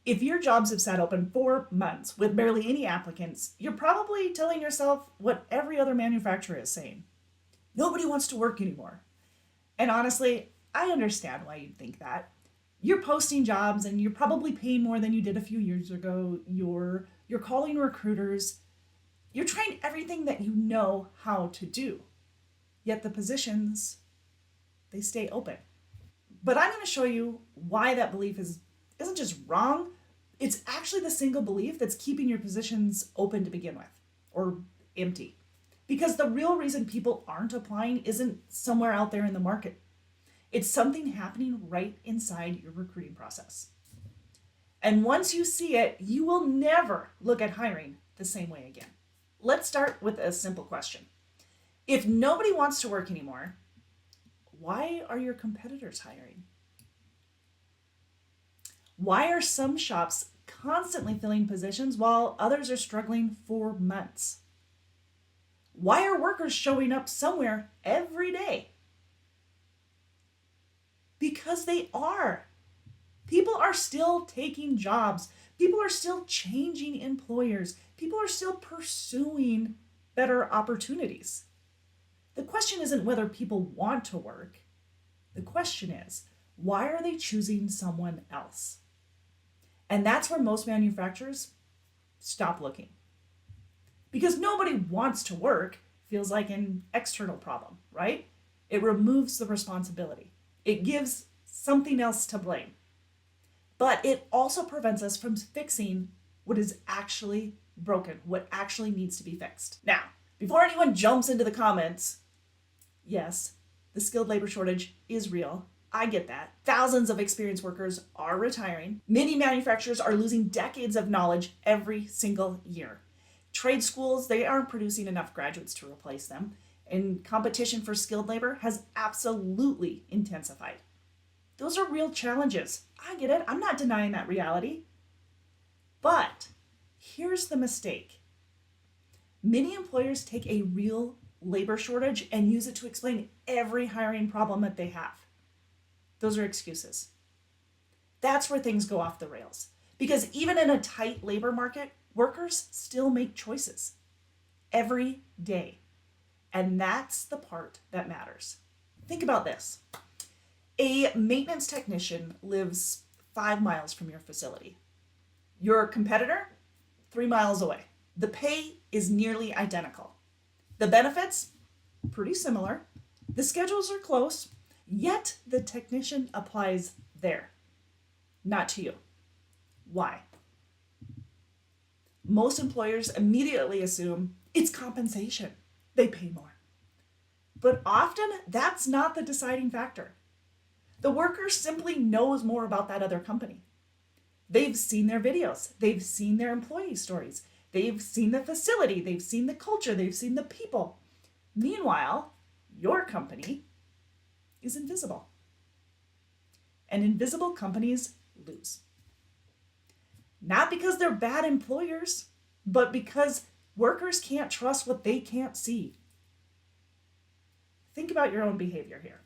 If your jobs have sat open for months with barely any applicants, you're probably telling yourself what every other manufacturer is saying. Nobody wants to work anymore. And honestly, I understand why you'd think that. You're posting jobs and you're probably paying more than you did a few years ago. You're calling recruiters. You're trying everything that you know how to do. Yet the positions, they stay open. But I'm going to show you why that belief isn't just wrong. It's actually the single belief that's keeping your positions open to begin with, or empty. Because the real reason people aren't applying isn't somewhere out there in the market. It's something happening right inside your recruiting process. And once you see it, you will never look at hiring the same way again. Let's start with a simple question. If nobody wants to work anymore, why are your competitors hiring? Why are some shops constantly filling positions while others are struggling for months? Why are workers showing up somewhere every day? Because they are. People are still taking jobs. People are still changing employers. People are still pursuing better opportunities. The question isn't whether people want to work. The question is, why are they choosing someone else? And that's where most manufacturers stop looking. Because nobody wants to work feels like an external problem, right? It removes the responsibility. It gives something else to blame. But it also prevents us from fixing what is actually broken, what actually needs to be fixed. Now, before anyone jumps into the comments, yes, the skilled labor shortage is real. I get that. Thousands of experienced workers are retiring. Many manufacturers are losing decades of knowledge every single year. Trade schools, they aren't producing enough graduates to replace them. And competition for skilled labor has absolutely intensified. Those are real challenges. I get it. I'm not denying that reality. But here's the mistake. Many employers take a real labor shortage and use it to explain every hiring problem that they have. Those are excuses. That's where things go off the rails. Because even in a tight labor market, workers still make choices every day. And that's the part that matters. Think about this. A maintenance technician lives 5 miles from your facility. Your competitor, 3 miles away. The pay is nearly identical. The benefits, pretty similar. The schedules are close, yet the technician applies there, not to you. Why? Most employers immediately assume it's compensation. They pay more. But often, that's not the deciding factor. The worker simply knows more about that other company. They've seen their videos. They've seen their employee stories. They've seen the facility. They've seen the culture. They've seen the people. Meanwhile, your company is invisible. And invisible companies lose. Not because they're bad employers, but because workers can't trust what they can't see. Think about your own behavior here.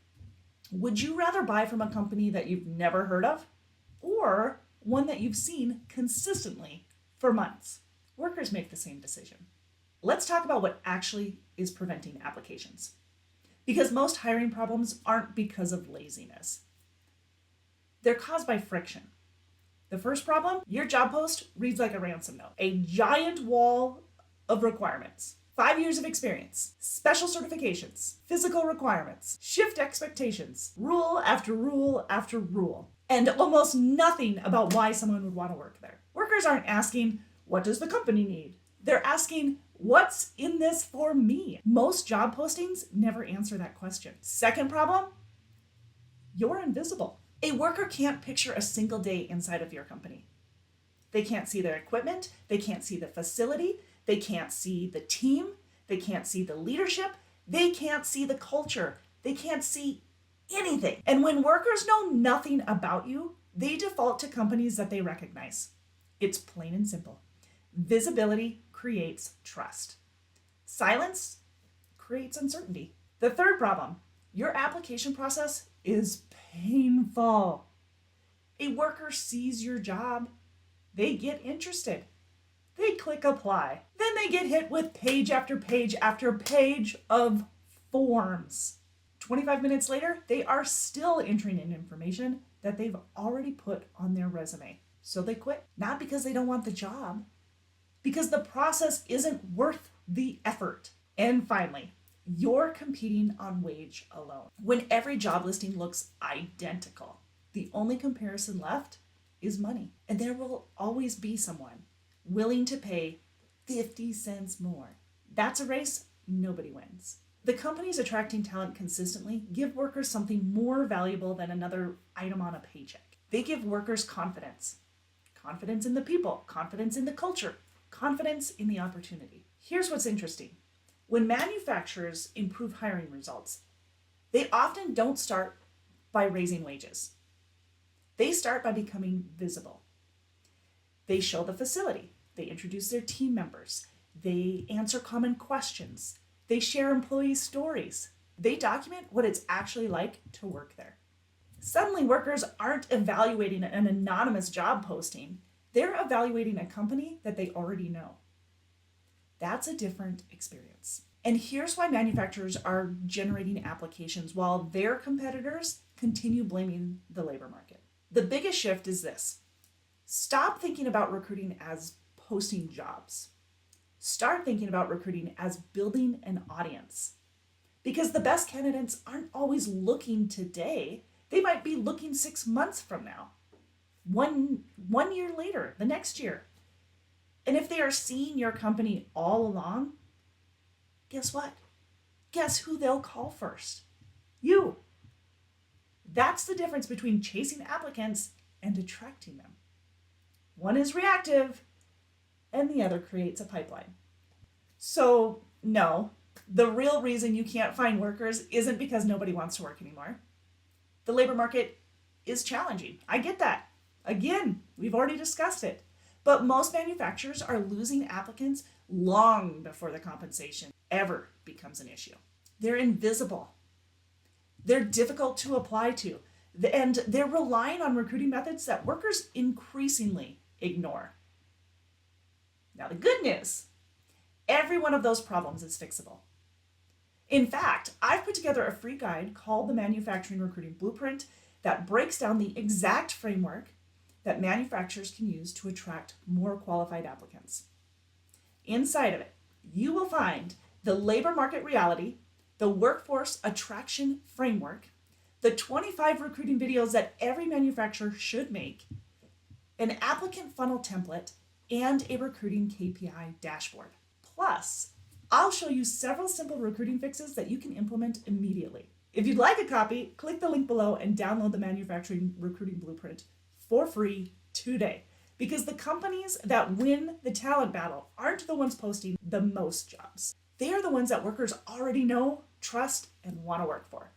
Would you rather buy from a company that you've never heard of or one that you've seen consistently for months? Workers make the same decision. Let's talk about what actually is preventing applications. Because most hiring problems aren't because of laziness. They're caused by friction. The first problem, your job post reads like a ransom note. A giant wall of requirements. 5 years of experience, special certifications, physical requirements, shift expectations, rule after rule after rule, and almost nothing about why someone would want to work there. Workers aren't asking, what does the company need? They're asking, what's in this for me? Most job postings never answer that question. Second problem, you're invisible. A worker can't picture a single day inside of your company. They can't see their equipment, they can't see the facility, they can't see the team, they can't see the leadership, they can't see the culture, they can't see anything. And when workers know nothing about you, they default to companies that they recognize. It's plain and simple. Visibility creates trust. Silence creates uncertainty. The third problem, your application process is painful. A worker sees your job, They get interested. They click apply. Then they get hit with page after page after page of forms. 25 minutes later, they are still entering in information that they've already put on their resume. So they quit. Not because they don't want the job, because the process isn't worth the effort. And finally, you're competing on wage alone. When every job listing looks identical, the only comparison left is money. And there will always be someone willing to pay 50 cents more. That's a race nobody wins. The companies attracting talent consistently give workers something more valuable than another item on a paycheck. They give workers confidence. Confidence in the people, confidence in the culture, confidence in the opportunity. Here's what's interesting. When manufacturers improve hiring results, they often don't start by raising wages. They start by becoming visible. They show the facility. They introduce their team members. They answer common questions. They share employee stories. They document what it's actually like to work there. Suddenly, workers aren't evaluating an anonymous job posting. They're evaluating a company that they already know. That's a different experience. And here's why manufacturers are generating applications while their competitors continue blaming the labor market. The biggest shift is this. Stop thinking about recruiting as posting jobs. Start thinking about recruiting as building an audience. Because the best candidates aren't always looking today. They might be looking 6 months from now, one year later, the next year. And if they are seeing your company all along, guess what? Guess who they'll call first? You. That's the difference between chasing applicants and attracting them. One is reactive, and the other creates a pipeline. So, no, the real reason you can't find workers isn't because nobody wants to work anymore. The labor market is challenging. I get that. Again, we've already discussed it. But most manufacturers are losing applicants long before the compensation ever becomes an issue. They're invisible. They're difficult to apply to. And they're relying on recruiting methods that workers increasingly ignore. Now, the good news, every one of those problems is fixable. In fact, I've put together a free guide called the Manufacturing Recruiting Blueprint that breaks down the exact framework that manufacturers can use to attract more qualified applicants. Inside of it, you will find the labor market reality, the workforce attraction framework, the 25 recruiting videos that every manufacturer should make, an applicant funnel template, and a recruiting KPI dashboard. Plus, I'll show you several simple recruiting fixes that you can implement immediately. If you'd like a copy, click the link below and download the Manufacturing Recruiting Blueprint for free today. Because the companies that win the talent battle aren't the ones posting the most jobs. They are the ones that workers already know, trust, and want to work for.